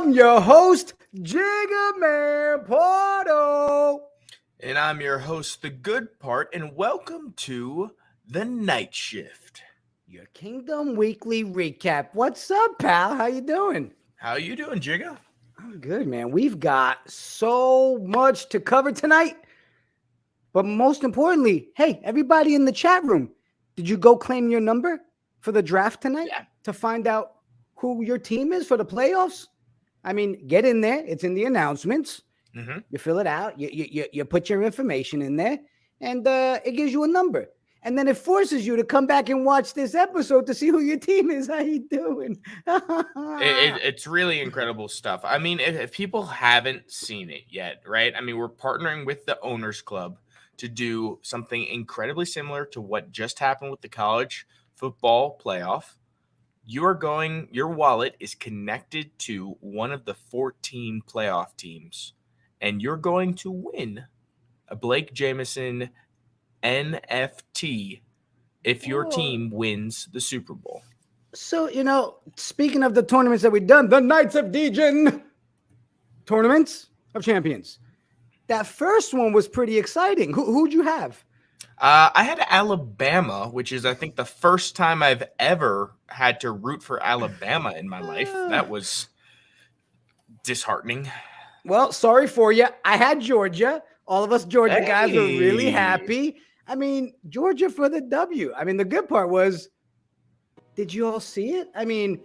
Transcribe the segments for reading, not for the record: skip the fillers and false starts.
I'm your host, JiggaManPorto. And I'm your host, The Good Part, and welcome to The Night Shift. Your Kingdom Weekly Recap. What's up, pal? How you doing? How you doing, Jigga? I'm good, man. We've got so much to cover tonight. But most importantly, hey, everybody in the chat room, did you go claim your number for the draft tonight to find out who your team is for the playoffs? I mean, get in there. It's in the announcements. Mm-hmm. You fill it out. You put your information in there, and it gives you a number. And then it forces you to come back and watch this episode to see who your team is. How you doing? It's really incredible stuff. I mean, if people haven't seen it yet, right? I mean, we're partnering with the Owners Club to do something incredibly similar to what just happened with the college football playoff. Your wallet is connected to one of the 14 playoff teams, and you're going to win a Blake Jameson NFT if your team wins the Super Bowl. So, speaking of the tournaments that we've done, the Knights of Degen tournaments of champions. That first one was pretty exciting. Who'd you have? I had Alabama, which is, I think, the first time I've ever had to root for Alabama in my life. That was disheartening. Well, sorry for you. I had Georgia. All of us Georgia guys were really happy. I mean, Georgia for the W. I mean, the good part was, did you all see it? I mean,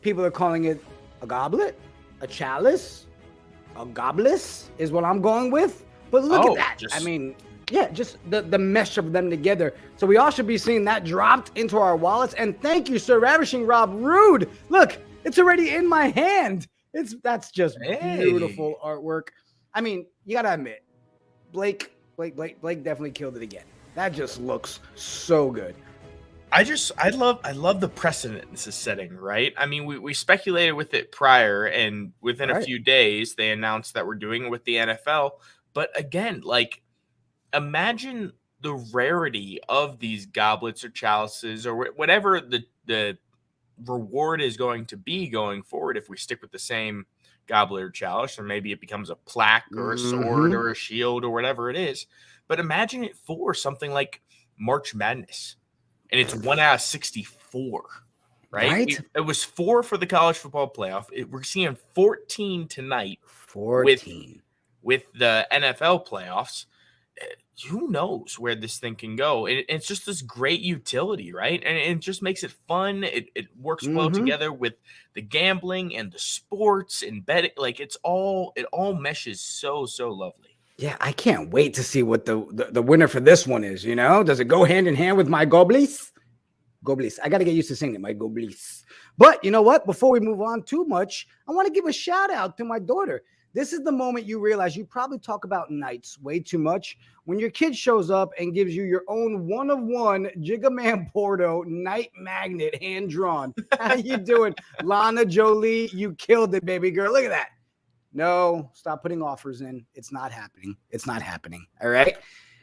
people are calling it a goblet, a chalice, a goblis is what I'm going with. But look at that. I mean, yeah, just the mesh of them together. So we all should be seeing that dropped into our wallets. And thank you, Sir Ravishing Rob Rude. Look, it's already in my hand. That's just beautiful artwork. I mean, you gotta admit, Blake definitely killed it again. That just looks so good. I love the precedent this is setting, right? I mean, we speculated with it prior, and within a few days they announced that we're doing it with the NFL. But again, like, imagine the rarity of these goblets or chalices or whatever the reward is going to be going forward if we stick with the same goblet or chalice, or maybe it becomes a plaque or a sword or a shield or whatever it is. But imagine it for something like March Madness, and it's 1 out of 64, right? It was 4 for the college football playoff. We're seeing 14 tonight. 14 with the NFL playoffs. Who knows where this thing can go? It's just this great utility, right? And it just makes it fun. It works well together with the gambling and the sports and betting. Like, it all meshes so lovely. Yeah, I can't wait to see what the winner for this one is. Does it go hand in hand with my Goblis? Goblis. I got to get used to saying it, my Goblis. But you know what? Before we move on too much, I want to give a shout out to my daughter. This is the moment you realize you probably talk about Knights way too much when your kid shows up and gives you your own one-of-one JiggaManPorto Night Magnet hand-drawn. How you doing? Lana Jolie, you killed it, baby girl. Look at that. No, stop putting offers in. It's not happening. It's not happening. All right?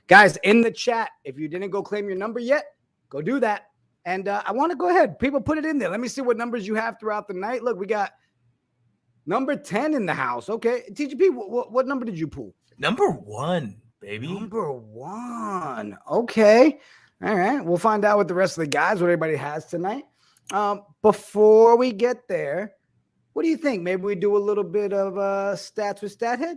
Guys, in the chat, if you didn't go claim your number yet, go do that. And I want to go ahead. People, put it in there. Let me see what numbers you have throughout the night. Look, we got number 10 in the house. Okay. TGP, what number did you pull? Number 1, baby. Number 1. Okay. All right. We'll find out with the rest of the guys, what everybody has tonight. Before we get there, what do you think? Maybe we do a little bit of stats with Stathead?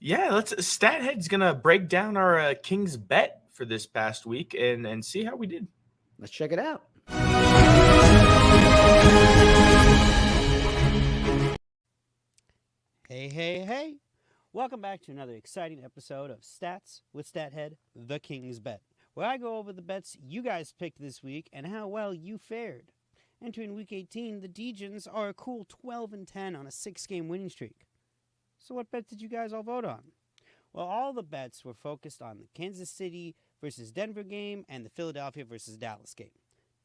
Yeah, Stathead's going to break down our King's bet for this past week and see how we did. Let's check it out. Hey. Welcome back to another exciting episode of Stats with Stathead, the King's Bet, where I go over the bets you guys picked this week and how well you fared. Entering Week 18, the Degens are a cool 12-10 on a 6-game winning streak. So what bet did you guys all vote on? Well, all the bets were focused on the Kansas City versus Denver game and the Philadelphia versus Dallas game.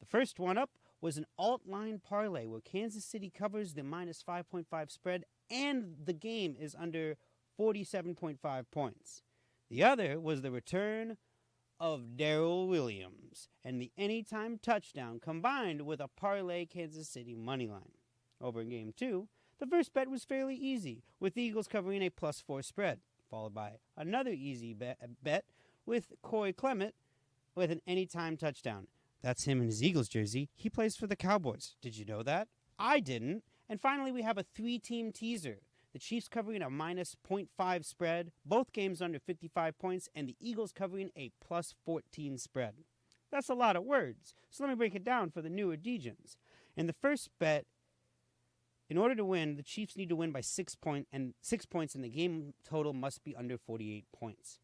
The first one up was an alt line parlay where Kansas City covers the minus 5.5 spread and the game is under 47.5 points. The other was the return of Darrell Williams and the anytime touchdown combined with a parlay Kansas City money line. Over in Game 2, The first bet was fairly easy, with the Eagles covering a +4 spread, followed by another easy bet with Corey Clement with an anytime touchdown. That's him in his Eagles jersey. He plays for the Cowboys. Did you know that? I didn't. And finally, we have a 3-team teaser. The Chiefs covering a -0.5 spread, both games under 55 points, and the Eagles covering a +14 spread. That's a lot of words, so let me break it down for the newer Degens. In the first bet, in order to win, the Chiefs need to win by 6 points, and the game total must be under 48 points.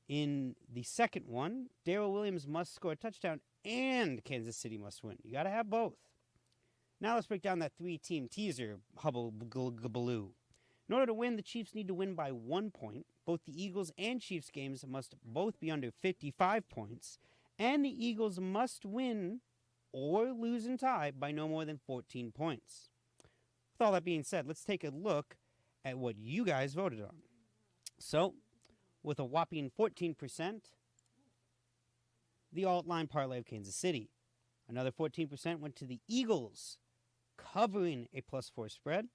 In the second one, Darrell Williams must score a touchdown and Kansas City must win. You got to have both. Now let's break down that 3-team teaser, hubble-baloo. In order to win, the Chiefs need to win by 1 point. Both the Eagles and Chiefs games must both be under 55 points, and the Eagles must win or lose and tie by no more than 14 points. With all that being said, let's take a look at what you guys voted on. So, with a whopping 14%, the alt-line parlay of Kansas City. Another 14% went to the Eagles, covering a +4 spread.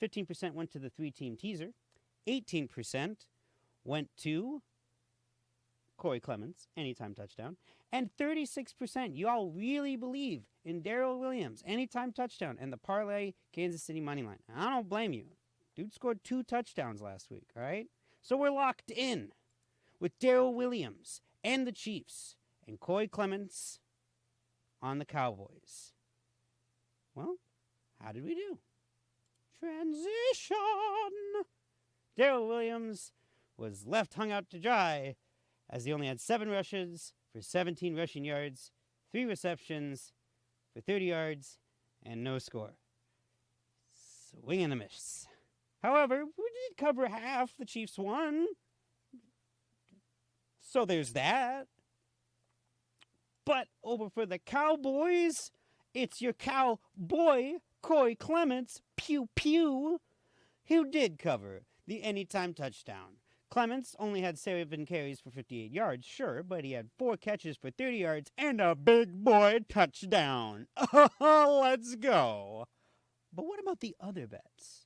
15% went to the 3-team teaser. 18% went to Corey Clements, anytime touchdown. And 36%, you all really believe in Darrell Williams, anytime touchdown, and the parlay Kansas City money line. I don't blame you. Dude scored 2 touchdowns last week, all right? So we're locked in with Darrell Williams and the Chiefs and Corey Clements on the Cowboys. Well, how did we do? Transition. Darrell Williams was left hung out to dry as he only had 7 rushes for 17 rushing yards, 3 receptions for 30 yards, and no score. Swing and a miss. However, we did cover half. The Chiefs won. So there's that. But over for the Cowboys, it's your cowboy, Corey Clements, pew pew, who did cover the anytime touchdown. Clements only had 7 carries for 58 yards, sure, but he had 4 catches for 30 yards and a big boy touchdown. Let's go. But what about the other bets?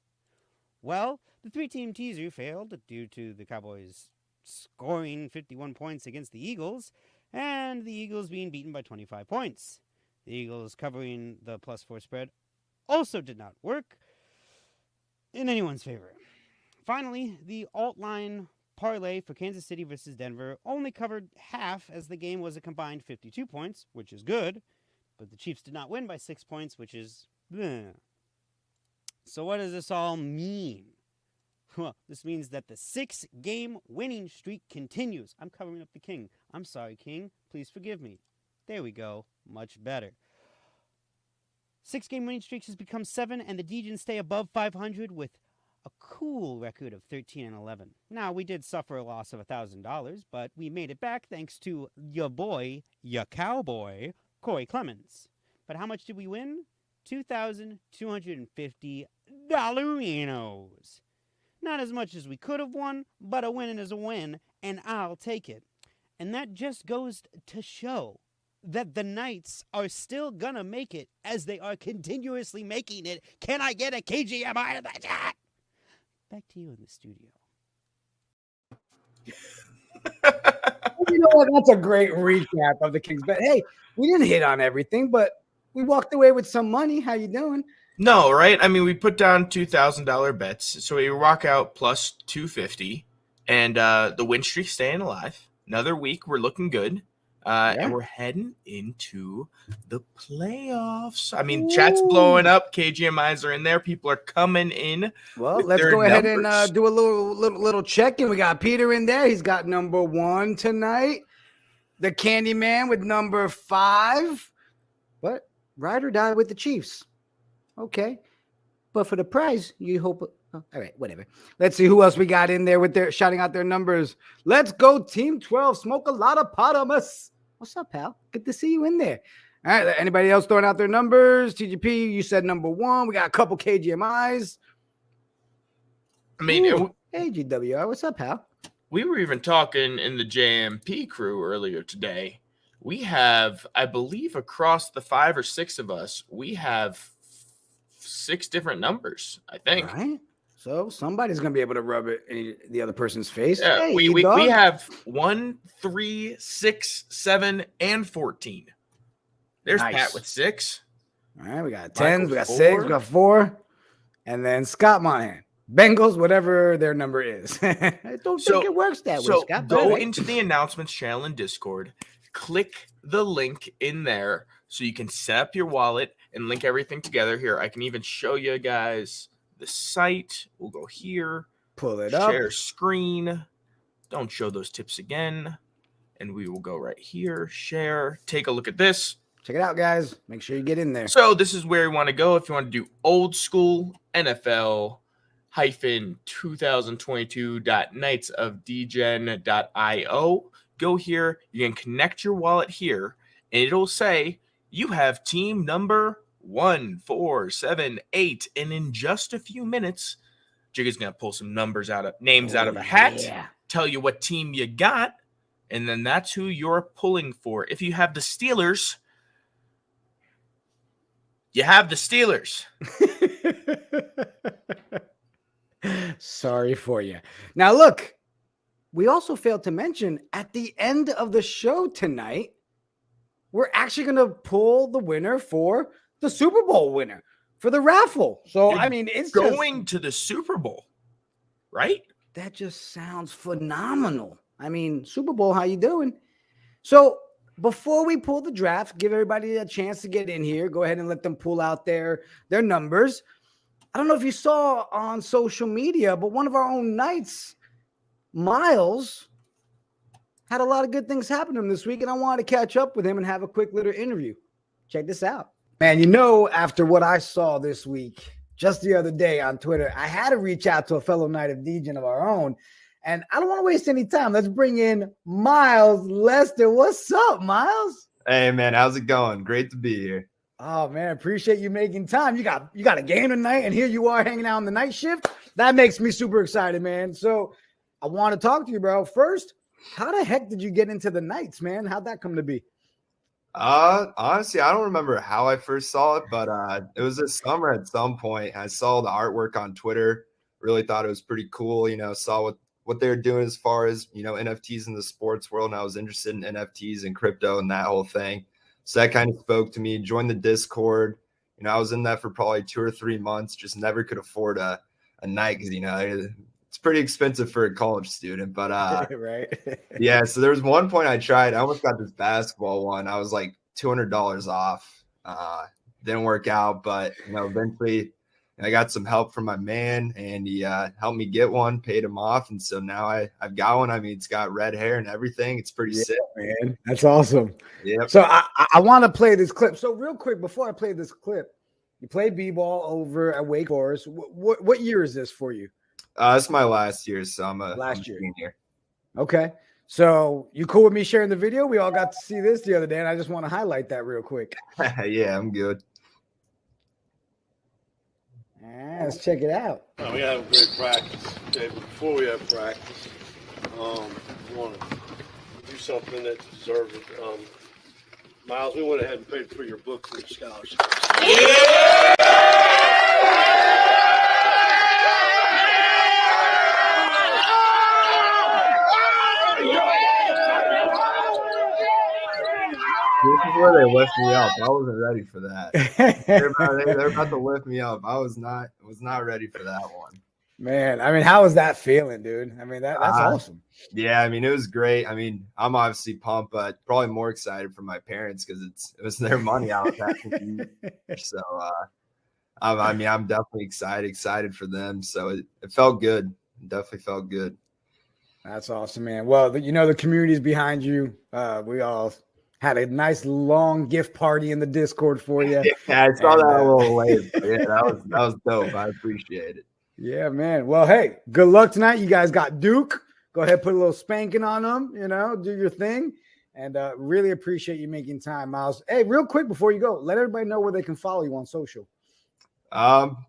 Well, the 3-team teaser failed due to the Cowboys scoring 51 points against the Eagles, and the Eagles being beaten by 25 points. The Eagles covering the +4 spread also did not work in anyone's favor. Finally, the alt-line parlay for Kansas City versus Denver only covered half, as the game was a combined 52 points, which is good, but the Chiefs did not win by 6 points, which is bleh. So what does this all mean? Well, this means that the 6-game winning streak continues. I'm covering up the king. I'm sorry, king. Please forgive me. There we go. Much better. 6-game winning streaks has become 7, and the Degens stay above 500 with a cool record of 13-11. Now, we did suffer a loss of $1,000, but we made it back thanks to your boy, your cowboy, Corey Clements. But how much did we win? $2,250 dollarinos. Not as much as we could have won, but a win is a win, and I'll take it. And that just goes to show that the Knights are still gonna make it as they are continuously making it. Can I get a KGM out of the chat? Back to you in the studio. You know what? That's a great recap of the Kings. But hey, we didn't hit on everything, but we walked away with some money. How you doing? No, right? I mean, we put down $2,000 bets, so we walk out plus 250, and the win streak staying alive. Another week, we're looking good, and we're heading into the playoffs. I mean, chat's blowing up. KGMIs are in there. People are coming in. Well, let's go ahead and do a little check-in. We got Peter in there. He's got number 1 tonight. The Candyman with number 5. But ride or die with the Chiefs. Okay. But for the prize, you hope. Oh, all right, whatever. Let's see who else we got in there with their shouting out their numbers. Let's go, Team 12. Smoke a lot of potamus. What's up, pal? Good to see you in there. All right. Anybody else throwing out their numbers? TGP, you said number 1. We got a couple KGMIs. I mean, hey, GWR. What's up, pal? We were even talking in the JMP crew earlier today. We have, I believe, across the 5 or 6 of us, we have 6 different numbers, I think. Right. So somebody's gonna be able to rub it in the other person's face. Yeah, Hey, we have 1, 3, 6, 7, and 14. There's Nice. Pat with 6. All right, we got 10s, we got 6, 4. we got 4, and then Scott Monahan. Bengals, whatever their number is. I don't think it works that way, Scott. Go into the announcements channel in Discord, click the link in there so you can set up your wallet and link everything together. Here, I can even show you guys the site. We'll go here. Pull it up. Share screen. Don't show those tips again. And we will go right here. Share. Take a look at this. Check it out, guys. Make sure you get in there. So this is where you want to go if you want to do old school NFL 2022.knightsofdegen.io. Go here. You can connect your wallet here, and it'll say you have team number 1478. And in just a few minutes, Jigga's gonna pull some names out of a hat, tell you what team you got, and then that's who you're pulling for. If you have the Steelers, you have the Steelers. Sorry for you. Now, look, we also failed to mention at the end of the show tonight, we're actually going to pull the winner for the Super Bowl winner for the raffle. So, You're I mean, it's going to the Super Bowl, right? That just sounds phenomenal. I mean, Super Bowl, how you doing? So, before we pull the draft, give everybody a chance to get in here. Go ahead and let them pull out their numbers. I don't know if you saw on social media, but one of our own Knights, Miles, had a lot of good things happen to him this week, and I wanted to catch up with him and have a quick little interview. Check this out. Man, you know, after what I saw this week, just the other day on Twitter, I had to reach out to a fellow Knight of Degen of our own, and I don't want to waste any time. Let's bring in Miles Lester. What's up, Miles? Hey, man, how's it going? Great to be here. Oh, man, appreciate you making time. You got a game tonight, and here you are hanging out on the night shift. That makes me super excited, man. So I want to talk to you, bro. First, how the heck did you get into the Knights, man? How'd that come to be? Honestly, I don't remember how I first saw it, but it was this summer at some point. I saw the artwork on Twitter, really thought it was pretty cool, saw what they were doing as far as, NFTs in the sports world, and I was interested in NFTs and crypto and that whole thing. So that kind of spoke to me, joined the Discord. I was in that for probably 2 or 3 months, just never could afford a night because, it's pretty expensive for a college student, but right. Yeah, so there was one point I tried. I almost got this basketball one. I was like $200 off. Didn't work out, but eventually I got some help from my man, and he helped me get one, paid him off, and so now I've got one. I mean, it's got red hair and everything. It's pretty sick, man. That's awesome. Yeah. So I want to play this clip. So real quick before I play this clip, you played b-ball over at Wake Forest. What year is this for you? It's my last year, so I'm a senior. Okay. So you cool with me sharing the video? We all got to see this the other day, and I just want to highlight that real quick. Yeah, I'm good. Let's check it out. We have a great practice. Okay, but before we have practice, we want to do something that deserves it. Miles, we went ahead and paid for your books and your scholarships. This is where they lift me up. I wasn't ready for that. They're about to lift me up. I was not ready for that one. Man, I mean, how was that feeling, dude? I mean, that's awesome. Yeah, I mean, it was great. I mean, I'm obviously pumped, but probably more excited for my parents because it was their money I was having. So, I mean, I'm definitely excited for them. So it felt good. It definitely felt good. That's awesome, man. Well, the community's behind you. We all had a nice long gift party in the Discord for you. Yeah, I saw that a little late. Yeah, that was dope. I appreciate it. Yeah, man. Well, hey, good luck tonight. You guys got Duke. Go ahead, put a little spanking on them, do your thing. And really appreciate you making time, Miles. Hey, real quick before you go, let everybody know where they can follow you on social.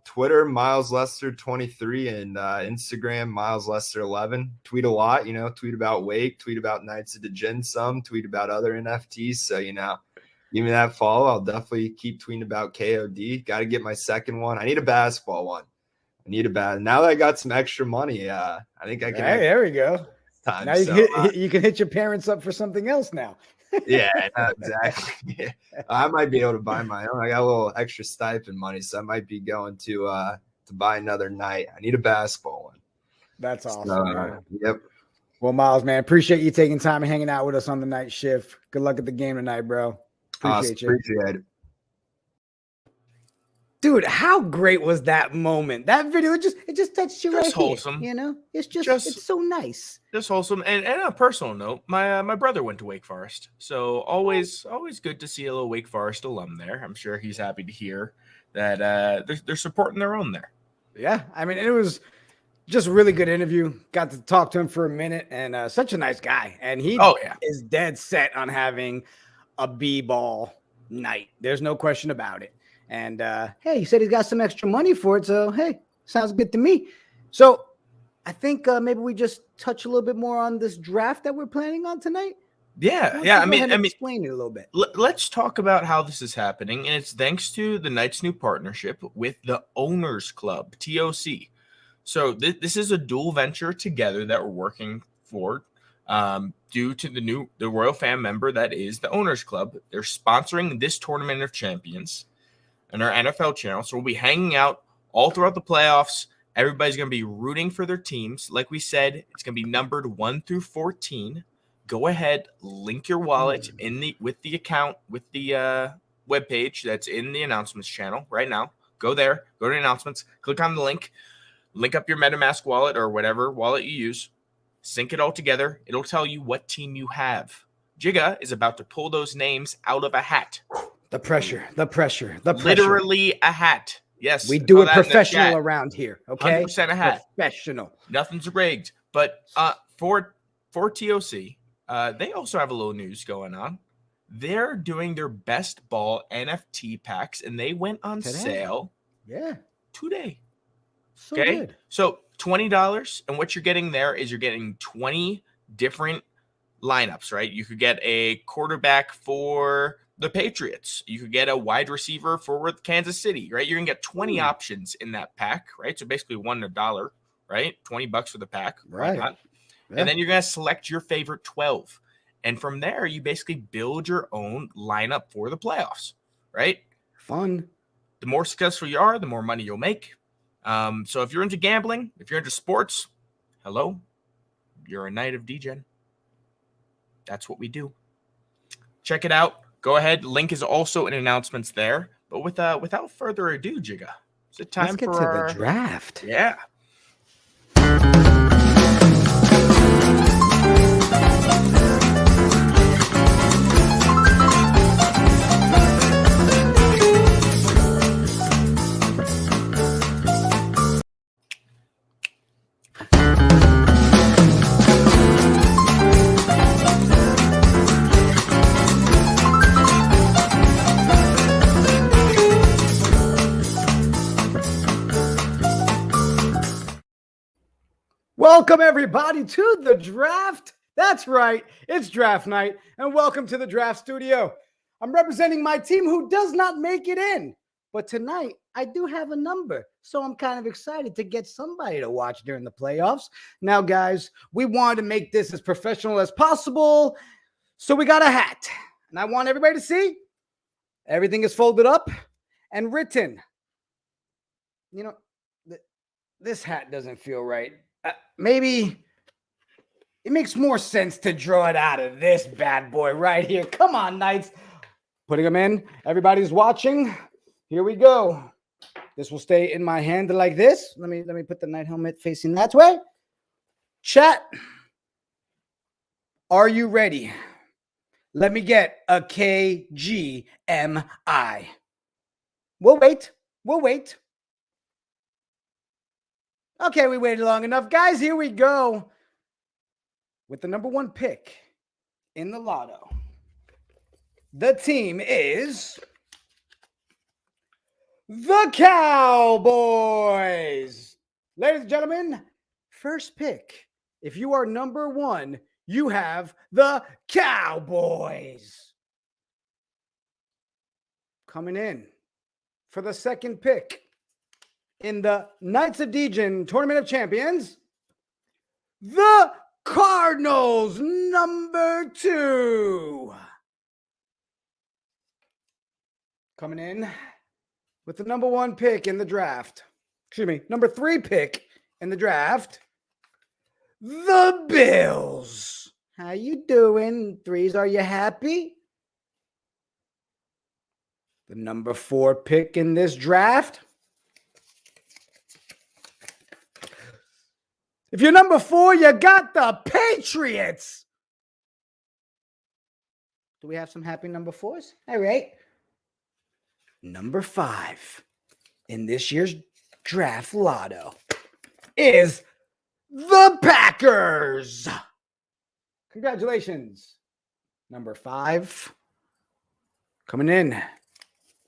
Twitter, Miles Lester 23, and Instagram, Miles Lester 11. Tweet a lot, tweet about Wake, tweet about Knights of Degen some, tweet about other NFTs. So, give me that follow. I'll definitely keep tweeting about KOD. Got to get my second one. I need a basketball one. I need a now that I got some extra money. I think I can. Hey, there we go. Time. Now you can hit your parents up for something else now. Yeah, exactly. Yeah. I might be able to buy my own. I got a little extra stipend money, so I might be going to buy another night. I need a basketball one. That's awesome. Man. Yep. Well, Miles, man, appreciate you taking time and hanging out with us on the night shift. Good luck at the game tonight, bro. Appreciate you. Appreciate it. Dude, how great was that moment? That video, it just touched you right wholesome. here, you know? It's so nice. Just wholesome. And on a personal note, my brother went to Wake Forest. So always good to see a little Wake Forest alum there. I'm sure he's happy to hear that they're supporting their own there. Yeah, I mean, it was just a really good interview. Got to talk to him for a minute, and such a nice guy. And he is dead set on having a B-ball night. There's no question about it. And hey, he said he's got some extra money for it. So, hey, sounds good to me. So I think maybe we just touch a little bit more on this draft that we're planning on tonight. Yeah. I mean, explain it a little bit. Let's talk about how this is happening. And it's thanks to the Knights' new partnership with the Owners Club, TOC. So this is a dual venture together that we're working for due to the Royal Fan member that is the Owners Club. They're sponsoring this Tournament of Champions and our NFL channel. So we'll be hanging out all throughout the playoffs. Everybody's going to be rooting for their teams. Like we said, it's going to be numbered 1 through 14. Go ahead, link your wallet with the account, with the webpage that's in the announcements channel right now. Go there, go to announcements, click on the link up your MetaMask wallet or whatever wallet you use, sync it all together. It'll tell you what team you have. Jigga is about to pull those names out of a hat. The pressure. Literally a hat. Yes. We do it professional around here. Okay. 100% a hat. Professional. Nothing's rigged. But for TOC, they also have a little news going on. They're doing their best ball NFT packs, and they went on sale. Yeah. Today. So good. So $20. And what you're getting there is you're getting 20 different lineups, right? You could get a quarterback for the Patriots. You could get a wide receiver for Kansas City, right? You're going to get 20 options in that pack, right? So basically $1, right? $20 for the pack. Right. Yeah. And then you're going to select your favorite 12. And from there, you basically build your own lineup for the playoffs, right? Fun. The more successful you are, the more money you'll make. So if you're into gambling, if you're into sports, hello, you're a Knight of Degen. That's what we do. Check it out. Go ahead. Link is also in announcements there. But without further ado, Jigga, is it time Let's get to the draft? Yeah. Welcome, everybody, to the draft. That's right. It's draft night, and welcome to the draft studio. I'm representing my team who does not make it in, but tonight I do have a number, so I'm kind of excited to get somebody to watch during the playoffs. Now, guys, we wanted to make this as professional as possible, so we got a hat, and I want everybody to see everything is folded up and written. You know, this hat doesn't feel right. Maybe it makes more sense to draw it out of this bad boy right here. Come on, Knights. Putting them in. Everybody's watching. Here we go. This will stay in my hand like this. Let me put the Knight helmet facing that way. Chat. Are you ready? Let me get a KGMI. We'll wait. We'll wait. Okay, we waited long enough. Guys, here we go. With the number 1 pick in the lotto. The team is the Cowboys. Ladies and gentlemen, first pick. If you are number 1, you have the Cowboys. Coming in for the second pick in the Knights of Degen Tournament of Champions, the Cardinals, number 2. Coming in with the number 1 pick in the draft. Excuse me, number 3 pick in the draft, the Bills. How you doing, threes? Are you happy? The number 4 pick in this draft. If you're number 4, you got the Patriots. Do we have some happy number 4s? All right. Number 5 in this year's draft lotto is the Packers. Congratulations. Number 5. Coming in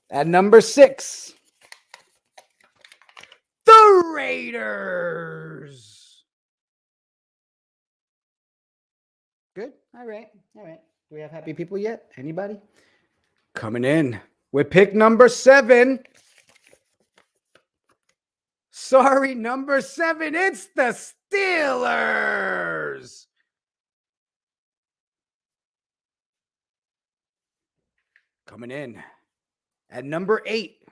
at number 6. The Raiders. Good. All right. Do we have happy people yet? Anybody? Coming in with pick number 7. Sorry, number 7. It's the Steelers. Coming in at number 8.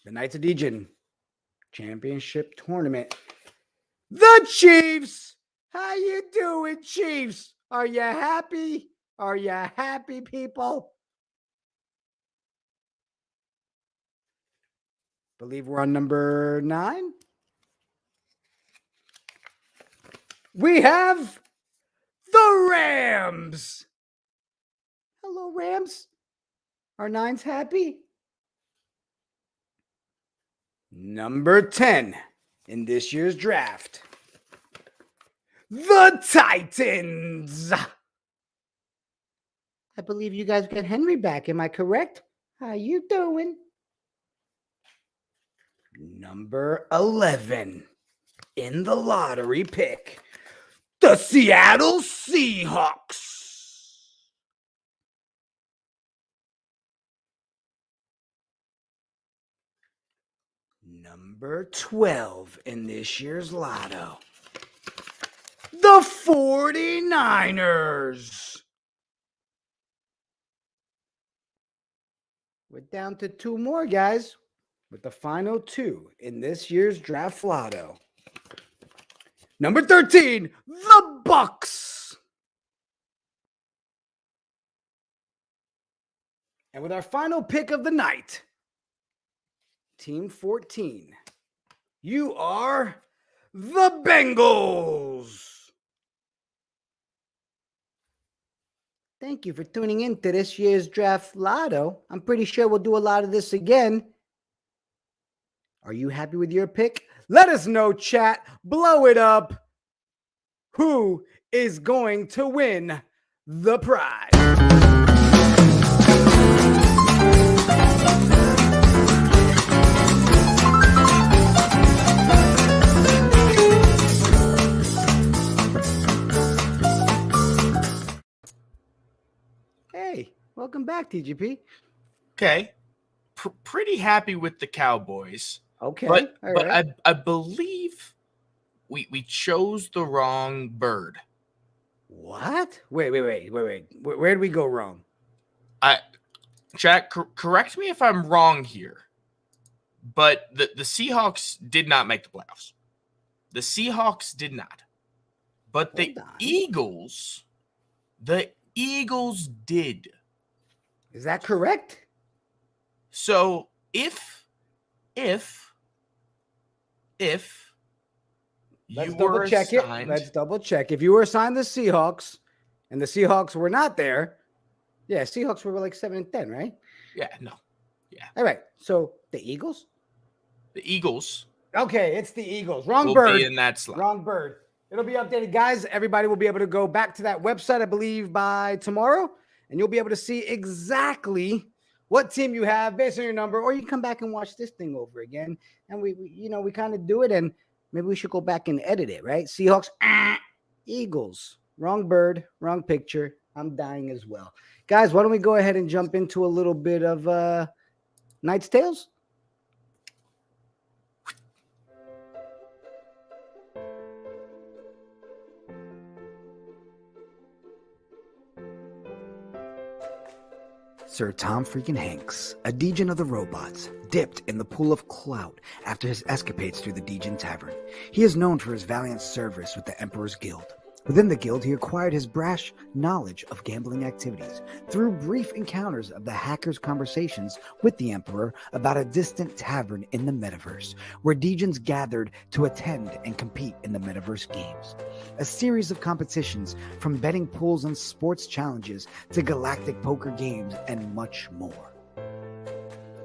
The Knights of Degen Championship Tournament. The Chiefs. How you doing, Chiefs? Are you happy? Are you happy, people? Believe we're on number 9. We have the Rams. Hello, Rams. Are 9s happy? Number 10 in this year's draft. The Titans. I believe you guys got Henry back. Am I correct? How you doing? Number 11 in the lottery pick. The Seattle Seahawks. Number 12 in this year's lotto. The 49ers. We're down to 2 more, guys, with the final 2 in this year's draft lotto. Number 13, the Bucks. And with our final pick of the night, Team 14, you are the Bengals. Thank you for tuning in to this year's draft lotto. I'm pretty sure we'll do a lot of this again. Are you happy with your pick? Let us know, chat. Blow it up. Who is going to win the prize? Hey, welcome back, TGP. Okay. Pretty happy with the Cowboys. Okay. But right. I believe we chose the wrong bird. What? Wait. Where did we go wrong? Jack, correct me if I'm wrong here, but the Seahawks did not make the playoffs. The Seahawks did not. But the Eagles did. Is that correct? So if Let's you double were check assigned, it. Let's double check. If you were assigned the Seahawks and the Seahawks were not there, yeah, Seahawks were like 7-10, right? Yeah, no. Yeah. All right. So the Eagles? The Eagles. Okay, it's the Eagles. Wrong will bird. Be in that slot. Wrong bird. It'll be updated, guys. Everybody will be able to go back to that website, I believe, by tomorrow, and you'll be able to see exactly what team you have based on your number, or you can come back and watch this thing over again. And we kind of do it, and maybe we should go back and edit it, right? Seahawks, Eagles. Wrong bird, wrong picture. I'm dying as well. Guys, why don't we go ahead and jump into a little bit of Knight's Tales? Sir Tom freaking Hanks, a Degen of the robots, dipped in the pool of clout after his escapades through the Degen Tavern. He is known for his valiant service with the Emperor's Guild. Within the guild, he acquired his brash knowledge of gambling activities through brief encounters of the hackers' conversations with the Emperor about a distant tavern in the metaverse, where Degens gathered to attend and compete in the metaverse games. A series of competitions, from betting pools and sports challenges to galactic poker games and much more.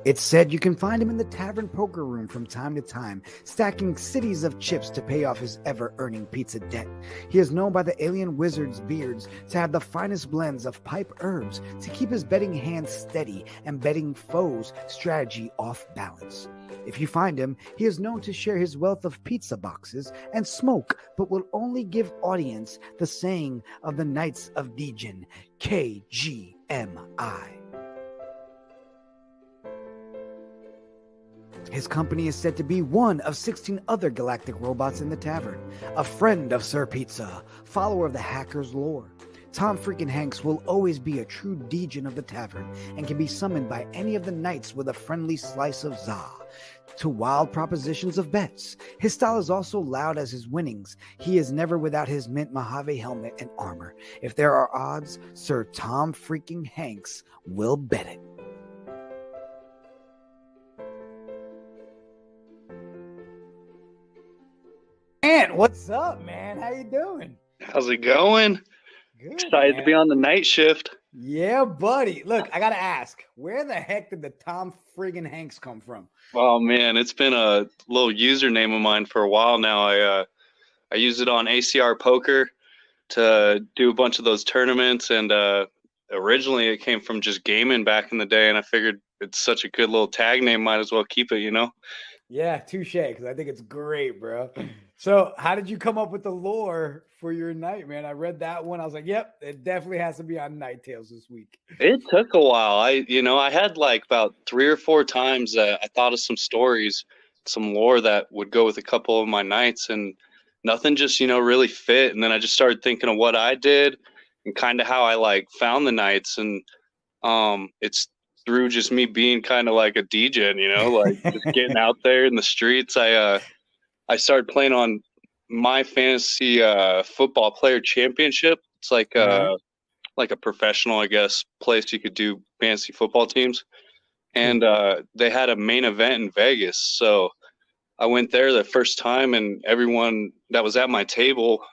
It's said you can find him in the tavern poker room from time to time, stacking cities of chips to pay off his ever-earning pizza debt. He is known by the alien wizard's beards to have the finest blends of pipe herbs to keep his betting hands steady and betting foes' strategy off balance. If you find him, he is known to share his wealth of pizza boxes and smoke, but will only give audience the saying of the Knights of Degen, KGMI. His company is said to be one of 16 other galactic robots in the tavern, a friend of Sir Pizza, follower of the hacker's lore. Tom freaking Hanks will always be a true Degen of the tavern and can be summoned by any of the knights with a friendly slice of za to wild propositions of bets. His style is also loud as his winnings. He is never without his mint Mojave helmet and armor. If there are odds, Sir Tom freaking Hanks will bet it. Man, what's up, man? How you doing? How's it going? Good, Excited to be on the night shift. Yeah, buddy. Look, I gotta ask, where the heck did the Tom friggin' Hanks come from? Oh man, it's been a little username of mine for a while now. I use it on ACR Poker to do a bunch of those tournaments, and originally it came from just gaming back in the day, and I figured it's such a good little tag name, might as well keep it, you know? Yeah, touche, because I think it's great, bro. So how did you come up with the lore for your night, man? I read that one. I was like, yep, it definitely has to be on Night Tales this week. It took a while. I had like about 3 or 4 times I thought of some stories, some lore that would go with a couple of my nights, and nothing just, really fit. And then I just started thinking of what I did and kind of how I like found the nights. And it's through just me being kind of like a DJ, like just getting out there in the streets. I started playing on my fantasy football player championship. It's like a professional, I guess, place you could do fantasy football teams. And they had a main event in Vegas. So I went there the first time, and everyone that was at my table,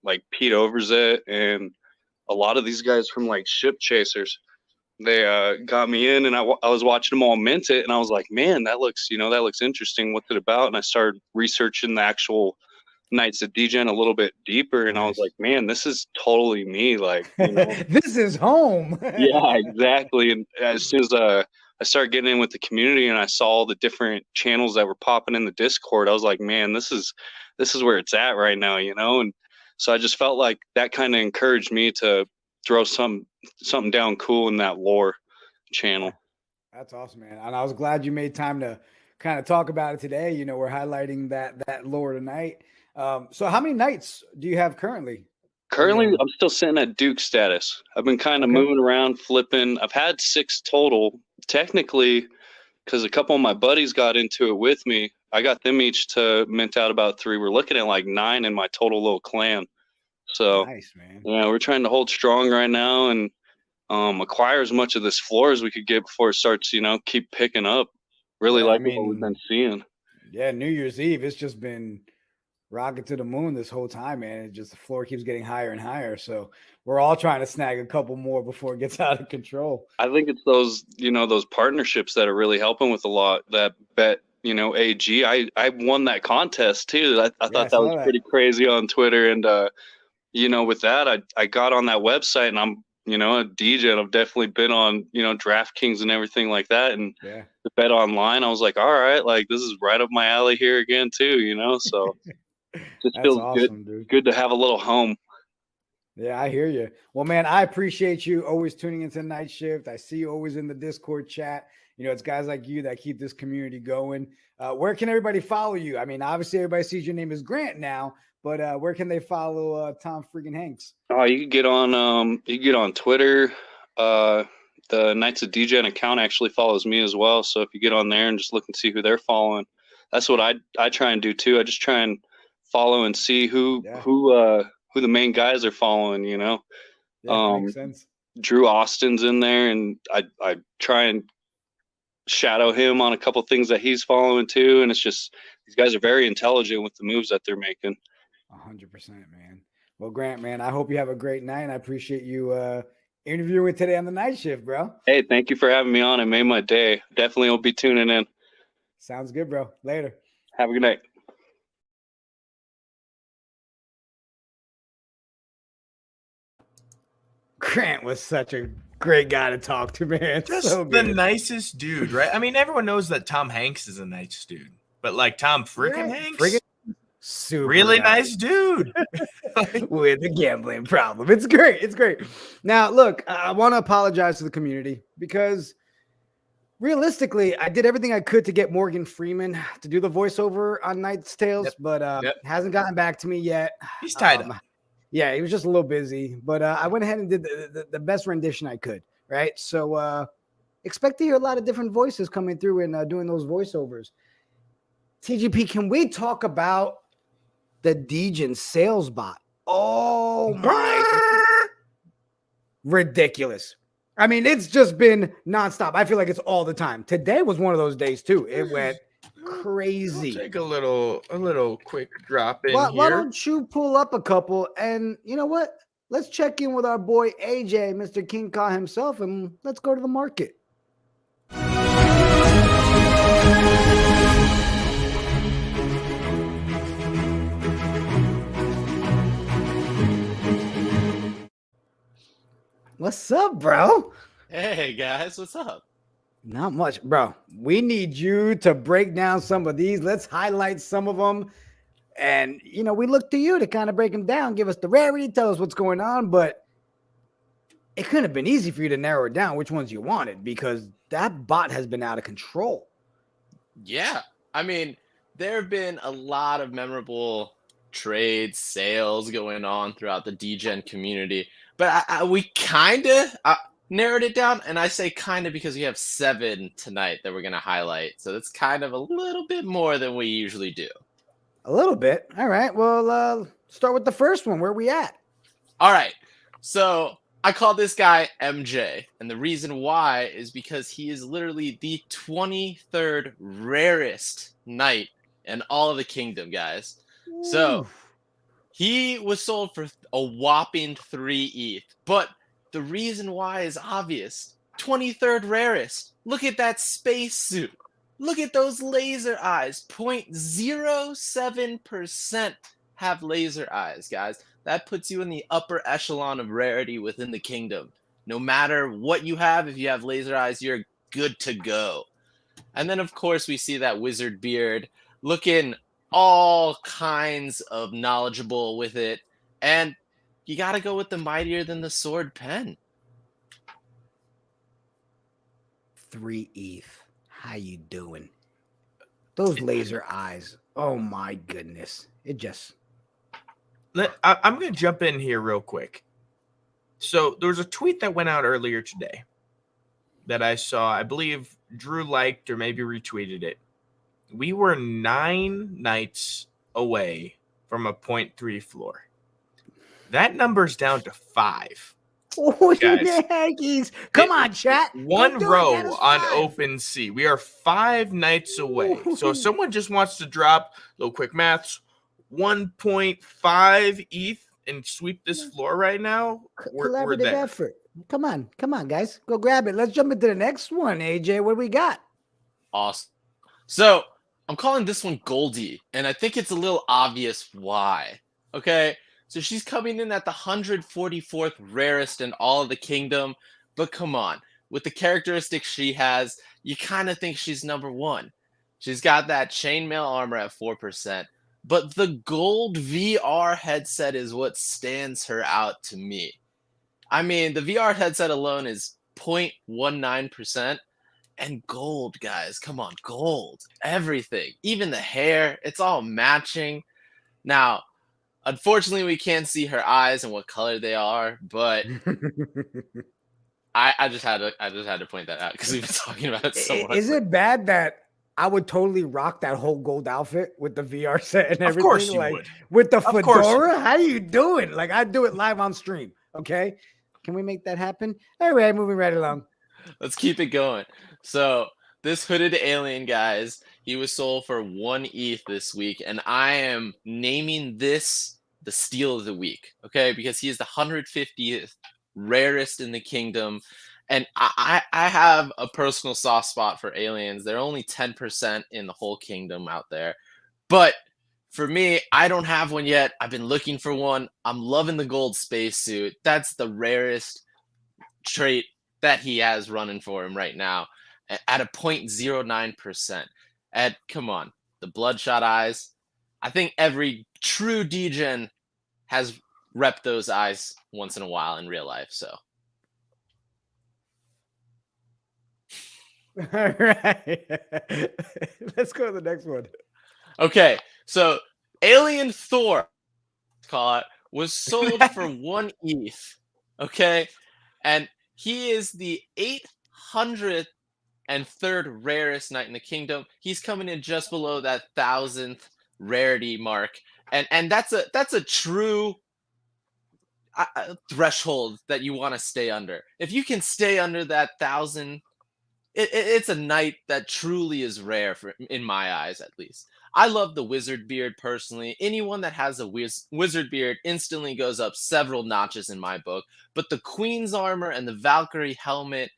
like Pete Overzet and a lot of these guys from like Ship Chasers, they got me in, and I was watching them all mint it, and I was like, man, that looks interesting. What's it about? And I started researching the actual Knights of Degen a little bit deeper, and I was like, man, this is totally me. Like, this is home. Yeah, exactly. And as soon as I started getting in with the community, and I saw all the different channels that were popping in the Discord, I was like, man, this is where it's at right now, And so I just felt like that kind of encouraged me to throw something down cool in that lore channel. That's awesome, man. And I was glad you made time to kind of talk about it today. We're highlighting that lore tonight. So how many nights do you have currently? Currently, I'm still sitting at Duke status. I've been kind of moving around, flipping. I've had 6 total. Technically, because a couple of my buddies got into it with me, I got them each to mint out about 3. We're looking at like 9 in my total little clan. So, nice, man. Yeah, we're trying to hold strong right now and acquire as much of this floor as we could get before it starts, keep picking up. Really what we've been seeing. Yeah, New Year's Eve, it's just been rocket to the moon this whole time, man. It just, the floor keeps getting higher and higher. So we're all trying to snag a couple more before it gets out of control. I think it's those, those partnerships that are really helping with a lot. That bet, AG. I won that contest too. I thought that was pretty crazy on Twitter. And, with that, I got on that website, and I'm, a DJ, and I've definitely been on, DraftKings and everything like that. And the bet online, I was like, all right, like this is right up my alley here again too, so just feels awesome, good to have a little home. Yeah, I hear you. Well, man, I appreciate you always tuning into Night Shift. I see you always in the Discord chat. You know, it's guys like you that keep this community going. Where can everybody follow you? I mean, obviously, everybody sees your name is Grant now, but where can they follow Tom freaking Hanks? Oh, you can get on Twitter. The Knights of Degen account actually follows me as well. So if you get on there and just look and see who they're following, that's what I try and do too. I just try and follow and see who the main guys are following. You know, Yeah, makes sense. Drew Austin's in there, and I try and shadow him on a couple things that he's following too. And it's just these guys are very intelligent with the moves that they're making. 100%, man. Well, Grant, man, I hope you have a great night. And I appreciate you interviewing today on the Night Shift, bro. Hey, thank you for having me on. It made my day. Definitely will be tuning in. Sounds good, bro. Later. Have a good night. Grant was such a great guy to talk to, man. Just So the good. nicest dude, right? I mean, everyone knows that Tom Hanks is a nice dude, but like Tom freaking Hanks, super really nice. nice dude. With a gambling problem. It's great. It's great. Now, look, I want to apologize to the community because realistically, I did everything I could to get Morgan Freeman to do the voiceover on Knight's Tales, but hasn't gotten back to me yet. He's tied up. Yeah, he was just a little busy, but I went ahead and did the best rendition I could, right? So expect to hear a lot of different voices coming through and doing those voiceovers. TGP, can we talk about the Degen sales bot? Oh my, ridiculous. I mean, it's just been nonstop. I feel like it's all the time. Today was one of those days too. It went crazy. We'll take a little quick drop in Why here. don't you pull up a couple? And you know what? Let's check in with our boy AJ, Mr. King Kong himself, and let's go to the market. What's up, bro? Hey guys, what's up? Not much, bro. We need you to break down some of these. Let's highlight some of them. And, you know, we look to you to kind of break them down, give us the rarity, tell us what's going on. But it couldn't have been easy for you to narrow it down which ones you wanted because that bot has been out of control. Yeah, I mean, there have been a lot of memorable trades, sales going on throughout the Degen community. But we kind of narrowed it down, and I say kind of because we have 7 tonight that we're going to highlight. So it's kind of a little bit more than we usually do. A little bit. All right. Well, start with the first one. Where we at? All right. So I call this guy MJ. And the reason why is because he is literally the 23rd rarest knight in all of the kingdom, guys. So he was sold for a whopping 3 ETH. But the reason why is obvious. 23rd rarest. Look at that spacesuit. Look at those laser eyes. 0.07% have laser eyes, guys. That puts you in the upper echelon of rarity within the kingdom. No matter what you have, if you have laser eyes, you're good to go. And then, of course, we see that wizard beard looking all kinds of knowledgeable with it. And you got to go with the mightier than the sword pen. 3 ETH. How you doing? Those laser eyes. Oh my goodness. It just. I'm going to jump in here real quick. So there was a tweet that went out earlier today that I saw. I believe Drew liked or maybe retweeted it. We were 9 nights away from a 0.3 floor. That number's down to 5. Oh, Guys, the Yankees. Come on, chat. One Don't do it, row that is on 5. OpenSea. We are 5 nights away. So if someone just wants to drop a little quick maths, 1.5 ETH and sweep this floor right now, we're Collaborative there. effort. Come on, guys. Go grab it. Let's jump into the next one, AJ. What do we got? Awesome. So I'm calling this one Goldie, and I think it's a little obvious why. Okay, so she's coming in at the 144th rarest in all of the kingdom, but come on, with the characteristics she has, you kind of think she's number 1. She's got that chainmail armor at 4%, but the gold VR headset is what stands her out to me. I mean, the VR headset alone is 0.19%. And gold, guys. Come on, gold. Everything. Even the hair. It's all matching. Now, unfortunately, we can't see her eyes and what color they are, but I just had to point that out because we've been talking about it so much. Is it bad that I would totally rock that whole gold outfit with the VR set and everything? Of course you like, would. With the Of course you fedora? How you doing? Like, I'd do it live on stream. Okay. Can we make that happen? Anyway, moving right along. Let's keep it going. So this hooded alien, guys, he was sold for 1 ETH this week, and I am naming this the steal of the week, okay? Because he is the 150th rarest in the kingdom, and I have a personal soft spot for aliens. They're only 10% in the whole kingdom out there, but for me, I don't have one yet. I've been looking for one. I'm loving the gold spacesuit. That's the rarest trait that he has running for him right now at a 0.09%. And come on, the bloodshot eyes. I think every true Degen has repped those eyes once in a while in real life. So, All right. Let's go to the next one. okay, so Alien Thor, call it, was sold for 1 ETH. Okay, and he is the 803rd rarest knight in the kingdom. He's coming in just below that 1,000th rarity mark, and that's a true threshold that you want to stay under. If you can stay under that 1,000, it's a knight that truly is rare, in my eyes at least. I love the wizard beard personally. Anyone that has a wizard beard instantly goes up several notches in my book. But the Queen's armor and the Valkyrie helmet,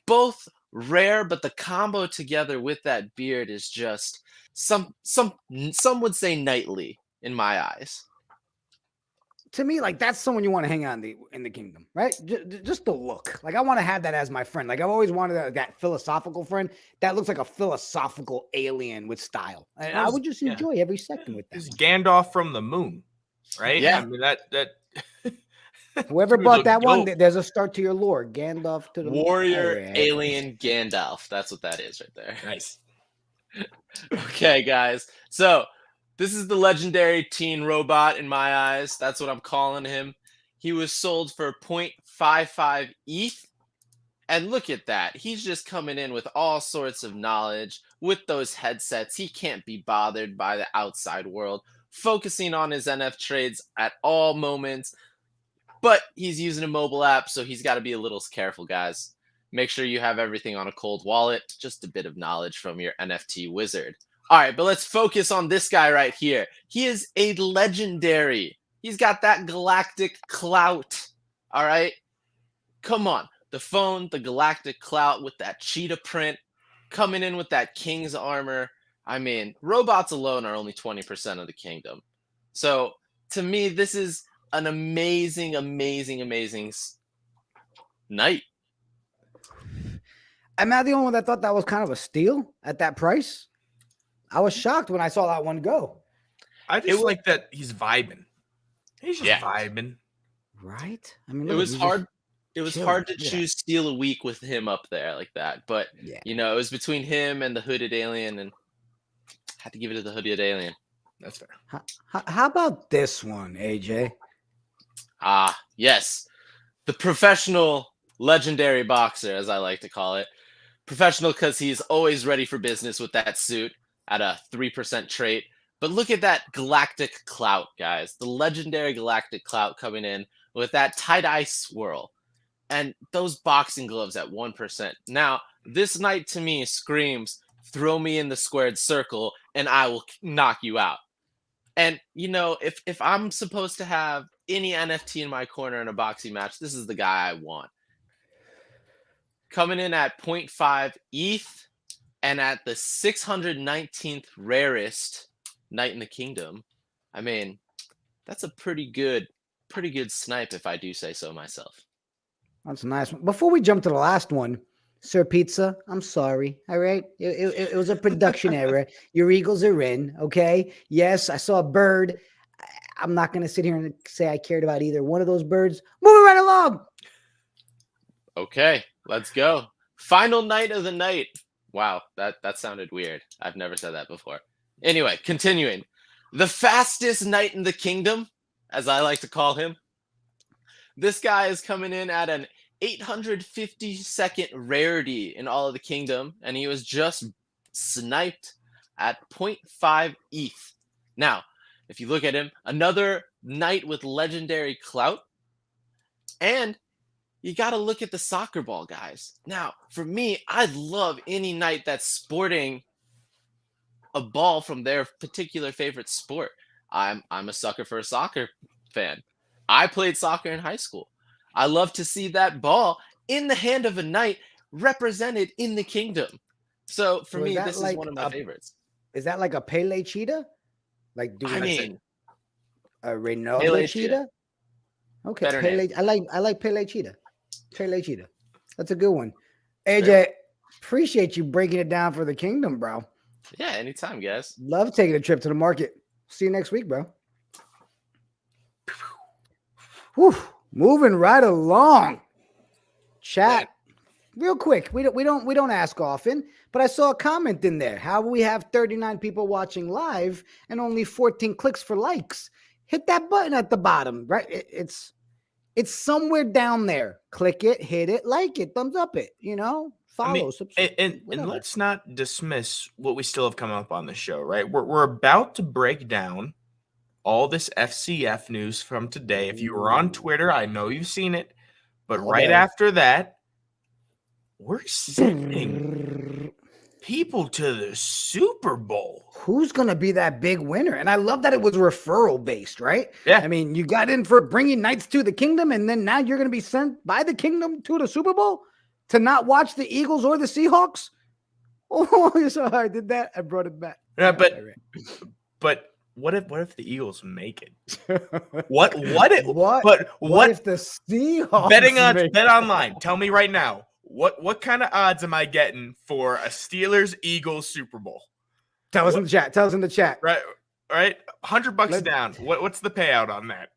both rare, but the combo together with that beard is just some would say knightly in my eyes. To me, like, that's someone you want to hang out in the kingdom, right? Just the look. Like, I want to have that as my friend. Like, I've always wanted that philosophical friend that looks like a philosophical alien with style. And I would just enjoy every second with that. It's Gandalf from the moon, right? Yeah. I mean, that Whoever Dude, bought look that one, dope. there's a start to your lore. Gandalf to the Warrior All right. alien Gandalf. That's what that is right there. nice. Okay, guys. So this is the legendary teen robot in my eyes. That's what I'm calling him. He was sold for 0.55 ETH. And look at that. He's just coming in with all sorts of knowledge with those headsets. He can't be bothered by the outside world, focusing on his NF trades at all moments. But he's using a mobile app, so he's got to be a little careful, guys. Make sure you have everything on a cold wallet. Just a bit of knowledge from your NFT wizard. All right, but let's focus on this guy right here. He is a legendary. He's got that galactic clout. All right? Come on. The phone, the galactic clout with that cheetah print, coming in with that king's armor. I mean, robots alone are only 20% of the kingdom. So, to me, this is an amazing, amazing, amazing knight. Am I the only one that thought that was kind of a steal at that price? I was shocked when I saw that one go. I just like that he's vibing. He's just vibing. Right? I mean, It was hard. It was hard to Yeah. choose steal a week with him up there like that. But, you know, it was between him and the hooded alien, and had to give it to the hooded alien. That's fair. How about this one, AJ? Ah, yes. The professional legendary boxer, as I like to call it. Professional because he's always ready for business with that suit at a 3% trait. But look at that galactic clout, guys. The legendary galactic clout coming in with that tie-dye swirl. And those boxing gloves at 1%. Now, this knight to me screams, throw me in the squared circle and I will knock you out. And, you know, if I'm supposed to have any NFT in my corner in a boxing match, this is the guy I want. Coming in at 0.5 ETH and at the 619th rarest knight in the kingdom. I mean, that's a pretty good snipe if I do say so myself. That's a nice one. Before we jump to the last one, Sir Pizza, I'm sorry. All right. It was a production error. Your Eagles are in. Okay. Yes, I saw a bird. I'm not going to sit here and say I cared about either one of those birds. Moving right along. Okay, let's go. Final night of the night. Wow, that sounded weird. I've never said that before. Anyway, continuing. The fastest knight in the kingdom, as I like to call him. This guy is coming in at an 852nd rarity in all of the kingdom, and he was just sniped at 0.5 ETH. Now, if you look at him, another knight with legendary clout, and you got to look at the soccer ball, guys. Now, for me, I love any knight that's sporting a ball from their particular favorite sport. I'm a sucker for a soccer fan. I played soccer in high school. I love to see that ball in the hand of a knight represented in the kingdom. So for me, this is one of my favorites. Is that like a Pele cheetah? Like, do I mean, a Ronaldo Pele cheetah? Okay, Better Pele. name. I like Pele cheetah. Pele cheetah. That's a good one. AJ, appreciate you breaking it down for the kingdom, bro. Yeah, anytime, guys. Love taking a trip to the market. See you next week, bro. Whew. Moving right along. Chat. Real quick. We don't ask often, but I saw a comment in there. How we have 39 people watching live and only 14 clicks for likes. Hit that button at the bottom, right? It's somewhere down there. Click it, hit it, like it, thumbs up it, follow, subscribe. And let's not dismiss what we still have come up on the show, right? We're about to break down all this FCF news from today. If you were on Twitter, I know you've seen it, but after that, we're sending people to the Super Bowl. Who's going to be that big winner? And I love that it was referral based, right? Yeah. I mean, you got in for bringing Knights to the kingdom, and then now you're going to be sent by the kingdom to the Super Bowl to not watch the Eagles or the Seahawks. Oh, so I did that. I brought it back. Yeah, but what if the Eagles make it? What if the Seahawks bet online? Tell me right now. What kind of odds am I getting for a Steelers-Eagles Super Bowl? Tell us in the chat. Right. $100 down. What's the payout on that?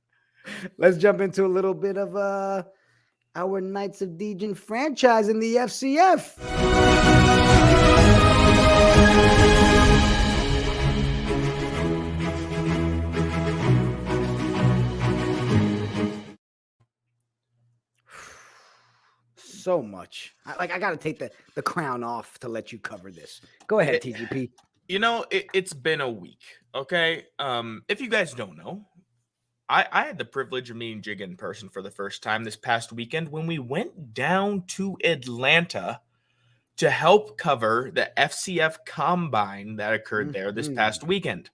Let's jump into a little bit of our Knights of Degen franchise in the FCF. So much. I got to take the crown off to let you cover this. Go ahead, TGP. It's been a week, okay? If you guys don't know, I had the privilege of meeting Jigga in person for the first time this past weekend when we went down to Atlanta to help cover the FCF Combine that occurred there this past weekend.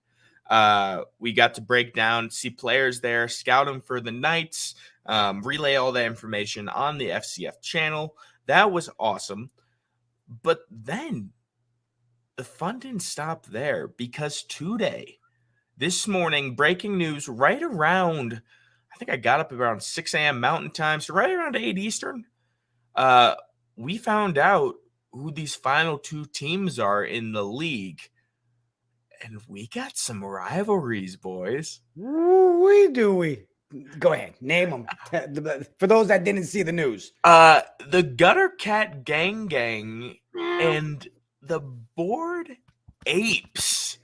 We got to break down, see players there, scout them for the Knights, relay all that information on the FCF channel. That was awesome. But then the fun didn't stop there, because this morning, breaking news right around, I think I got up around 6 a.m. Mountain Time, so right around 8 Eastern, we found out who these final two teams are in the league. And we got some rivalries, boys. We? Go ahead. Name them. For those that didn't see the news. The Gutter Cat Gang and the Bored Apes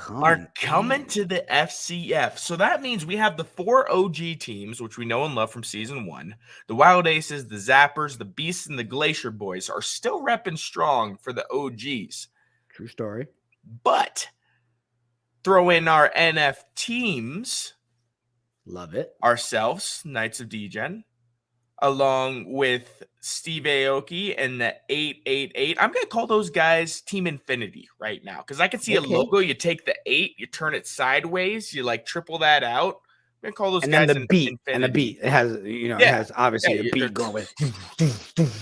are coming to the FCF. So that means we have the 4 OG teams, which we know and love from season 1. The Wild Aces, the Zappers, the Beasts, and the Glacier Boys are still repping strong for the OGs. True story. But throw in our NF teams. Love it. Ourselves, Knights of Degen, along with Steve Aoki and the 888. I'm going to call those guys Team Infinity right now, because I can see a logo. You take the 8, you turn it sideways, you triple that out. I'm going to call those guys the beat. Infinity. And the beat. It has, it has obviously a beat going.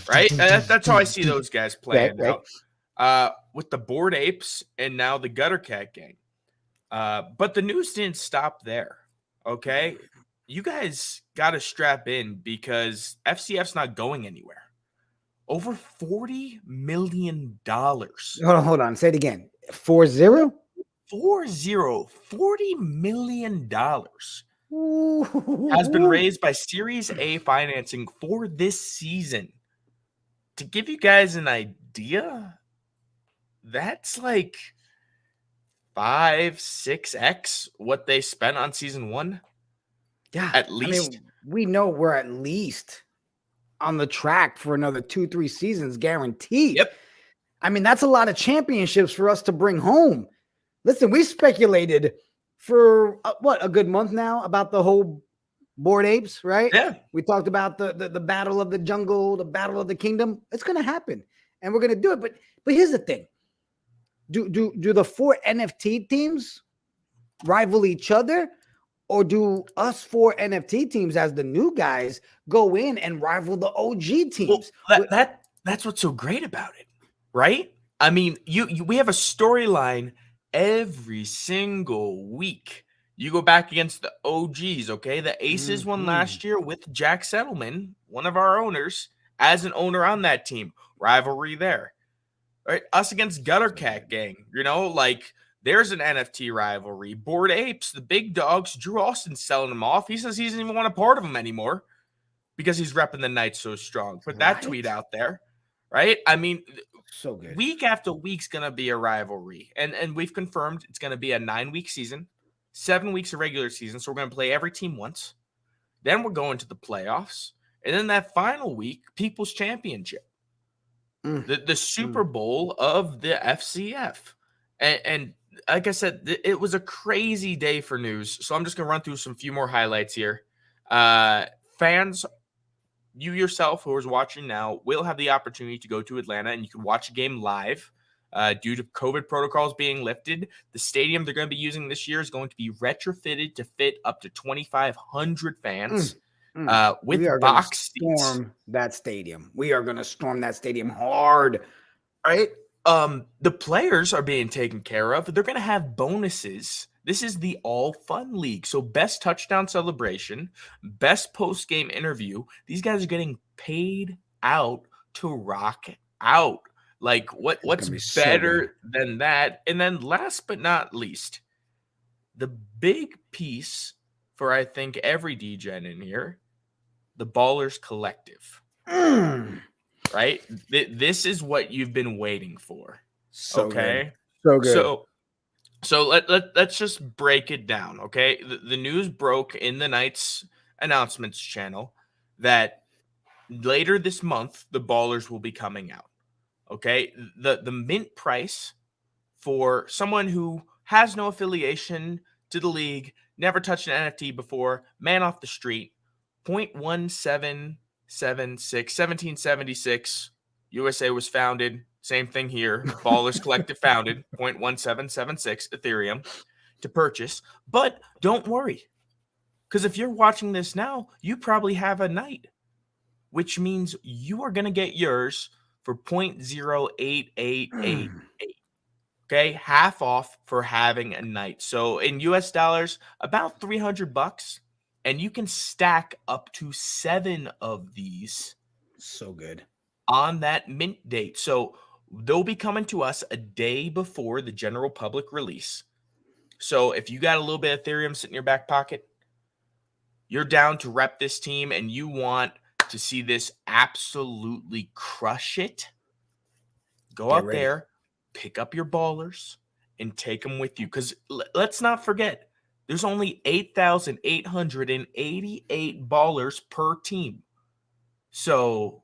Right? That's how I see those guys playing out. With the Bored Apes and now the Gutter Cat Gang. But the news didn't stop there. Okay, you guys got to strap in, because FCF's not going anywhere. Over $40 million. Hold on. Say it again. 40? 40 million dollars has been raised by Series A financing for this season. To give you guys an idea, that's like 5-6x what they spent on season 1. Yeah, at least. I mean, we know we're at least on the track for another 2-3 seasons guaranteed. Yep. I mean, that's a lot of championships for us to bring home. Listen, we speculated for a good month now about the whole Bored Apes, right? Yeah. We talked about the battle of the jungle, the battle of the kingdom. It's going to happen, and we're going to do it. But here's the thing: do the 4 NFT teams rival each other, or do us 4 NFT teams as the new guys go in and rival the OG teams? Well, that's what's so great about it, right? I mean, we have a storyline every single week. You go back against the OGs, okay? The Aces won last year with Jack Settleman, one of our owners, as an owner on that team. Rivalry there. Right? Us against Gutter Cat Gang, like there's an NFT rivalry. Bored Apes, the big dogs, Drew Austin's selling them off. He says he doesn't even want a part of them anymore because he's repping the Knights so strong. Put that tweet out there, right? I mean, so good. Week after week's going to be a rivalry. And we've confirmed it's going to be a 9-week season, 7 weeks of regular season. So we're going to play every team once. Then we're going to the playoffs. And then that final week, People's Championship. The Super Bowl of the FCF. And like I said, it was a crazy day for news. So I'm just going to run through some few more highlights here. Fans, you yourself who is watching now, will have the opportunity to go to Atlanta and you can watch a game live. Due to COVID protocols being lifted, the stadium they're going to be using this year is going to be retrofitted to fit up to 2,500 fans. With we are box gonna storm that stadium. We are going to storm that stadium hard. Right? The players are being taken care of. They're going to have bonuses. This is the all fun league. So best touchdown celebration, best post-game interview. These guys are getting paid out to rock out. Like what's better than that? And then last but not least, the big piece for I think every Degen in here, the Ballers Collective. Right? This is what you've been waiting for. So okay. Good. So good. So let's just break it down, okay? The news broke in the Knights announcements channel that later this month the Ballers will be coming out. Okay? The mint price for someone who has no affiliation to the league, never touched an NFT before, man off the street, 0.1776, 1776. USA was founded. Same thing here. Ballers Collective founded 0.1776 Ethereum to purchase. But don't worry, because if you're watching this now, you probably have a Knight, which means you are going to get yours for 0.0888. Okay, half off for having a Knight. So in US dollars, about $300, and you can stack up to 7 of these. So good. On that mint date. So they'll be coming to us a day before the general public release. So if you got a little bit of Ethereum sitting in your back pocket, you're down to rep this team and you want to see this absolutely crush it, go out there, pick up your ballers, and take them with you. Because let's not forget, there's only 8,888 ballers per team. So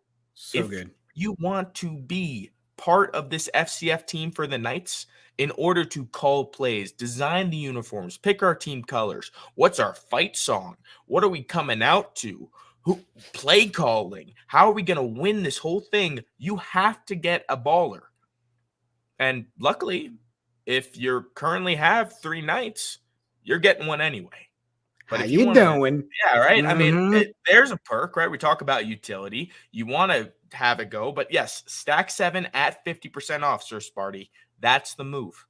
if good. You want to be part of this FCF team for the Knights, in order to call plays, design the uniforms, pick our team colors, what's our fight song, what are we coming out to, who play calling, how are we going to win this whole thing, you have to get a baller. And luckily, if you currently have 3 Knights, you're getting one anyway. But how you doing? Yeah, right. I mean, there's a perk, right? We talk about utility. You want to have it go, but yes, stack 7 at 50% off, Sir Sparty. That's the move.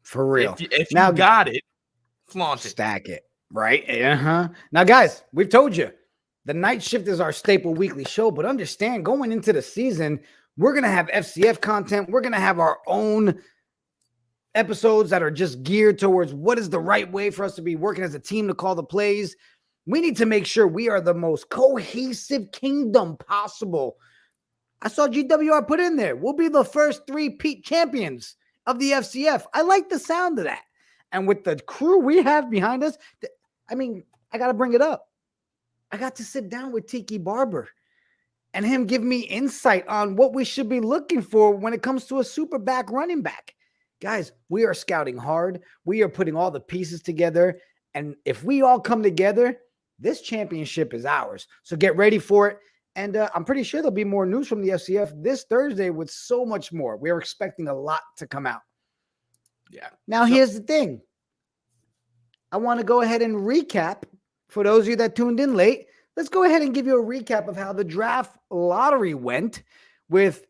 For real. If now, you got it, flaunt it. Stack it, right? Now, guys, we've told you, The night shift is our staple weekly show, but understand going into the season, we're going to have FCF content. We're going to have our own episodes that are just geared towards what is the right way for us to be working as a team to call the plays. We need to make sure we are the most cohesive kingdom possible. I saw GWR put in there. We'll be the first 3-peat champions of the FCF. I like the sound of that. And with the crew we have behind us, I mean, I got to bring it up. I got to sit down with Tiki Barber and him give me insight on what we should be looking for when it comes to a super back running back. Guys, we are scouting hard. We are putting all the pieces together. And if we all come together, this championship is ours. So get ready for it. And I'm pretty sure there'll be more news from the FCF this Thursday with so much more. We are expecting a lot to come out. Yeah. Now, here's the thing. I want to go ahead and recap for those of you that tuned in late. Let's go ahead and give you a recap of how the draft lottery went with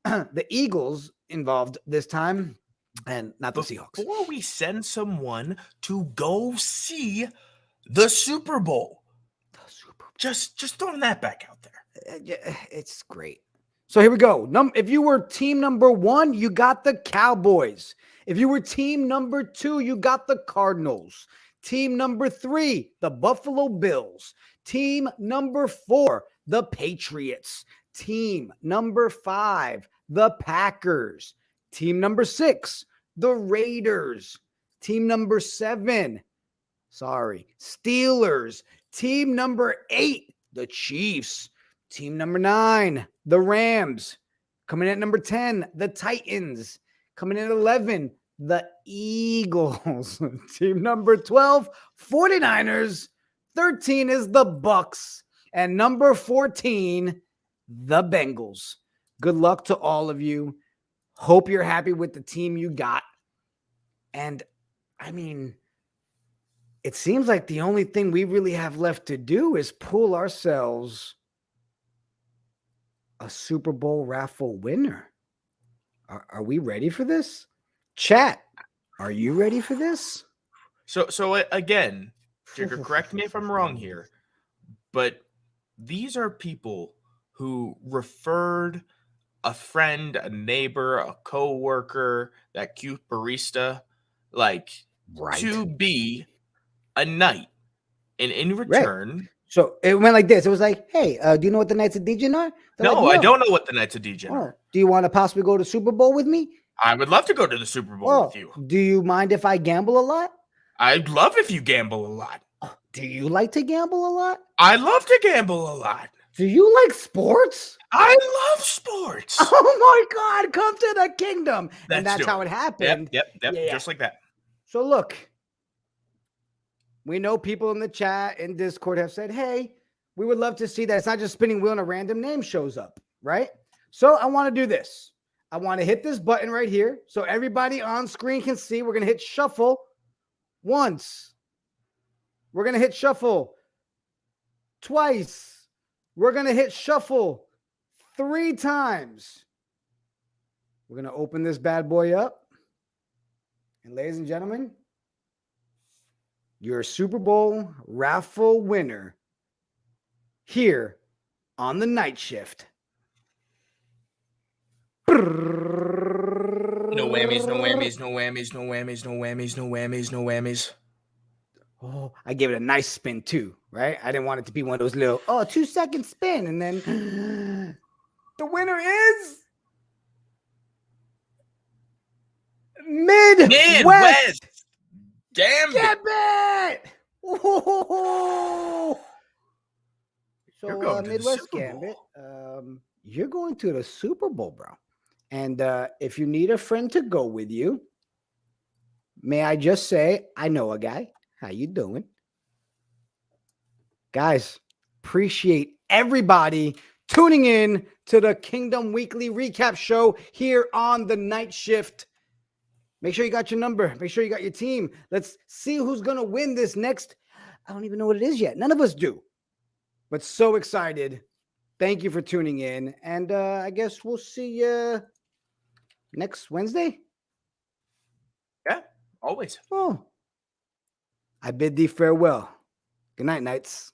the Eagles involved this time and not the Seahawks. Before we send someone to go see the Super Bowl, just throwing that back out there. It's great. So here we go. If you were team number 1, you got the Cowboys. If you were team number 2, you got the Cardinals. Team number 3, the Buffalo Bills. Team number 4, the Patriots. Team number 5, the Packers. Team number 6, the Raiders. Team number 7, Steelers. Team number 8, the Chiefs. Team number 9, the Rams. Coming in at number 10, the Titans. Coming in at 11, the Eagles. Team number 12, 49ers. 13 is the Bucks. And number 14, the Bengals. Good luck to all of you. Hope you're happy with the team you got. And, I mean, it seems like the only thing we really have left to do is pull ourselves a Super Bowl raffle winner. Are we ready for this? Chat, are you ready for this? So again, Jigger, correct me if I'm wrong here, but these are people who referred a friend, a neighbor, a coworker, that cute barista, to be a knight. And in return... Right. So it went like this. It was like, hey, do you know what the Knights of Degen are? No, I don't know what the Knights of Degen are. Do you want to possibly go to Super Bowl with me? I would love to go to the Super Bowl with you. Do you mind if I gamble a lot? I'd love if you gamble a lot. Do you like to gamble a lot? I love to gamble a lot. Do you like sports? I love sports. Oh my God, come to the kingdom. And that's how it happened. Yep, yeah. Just like that. So look, we know people in the chat and Discord have said, hey, we would love to see that. It's not just spinning wheel and a random name shows up, right? So I want to do this. I want to hit this button right here so everybody on screen can see. We're going to hit shuffle once. We're going to hit shuffle twice. We're going to hit shuffle 3 times. We're going to open this bad boy up. And ladies and gentlemen, your Super Bowl raffle winner here on the night shift. No whammies, no whammies, no whammies, no whammies, no whammies, no whammies, no whammies. Oh, I gave it a nice spin too, right? I didn't want it to be one of those little, 2-second spin. And then the winner is Midwest. Gambit. Oh. So Midwest Gambit, you're going to the Super Bowl, bro. And if you need a friend to go with you, may I just say, I know a guy. How you doing? Guys, appreciate everybody tuning in to the Kingdom Weekly Recap Show here on the night shift. Make sure you got your number. Make sure you got your team. Let's see who's going to win this next. I don't even know what it is yet. None of us do. But so excited. Thank you for tuning in. And I guess we'll see you next Wednesday. Yeah, always. Oh. I bid thee farewell. Good night, Knights.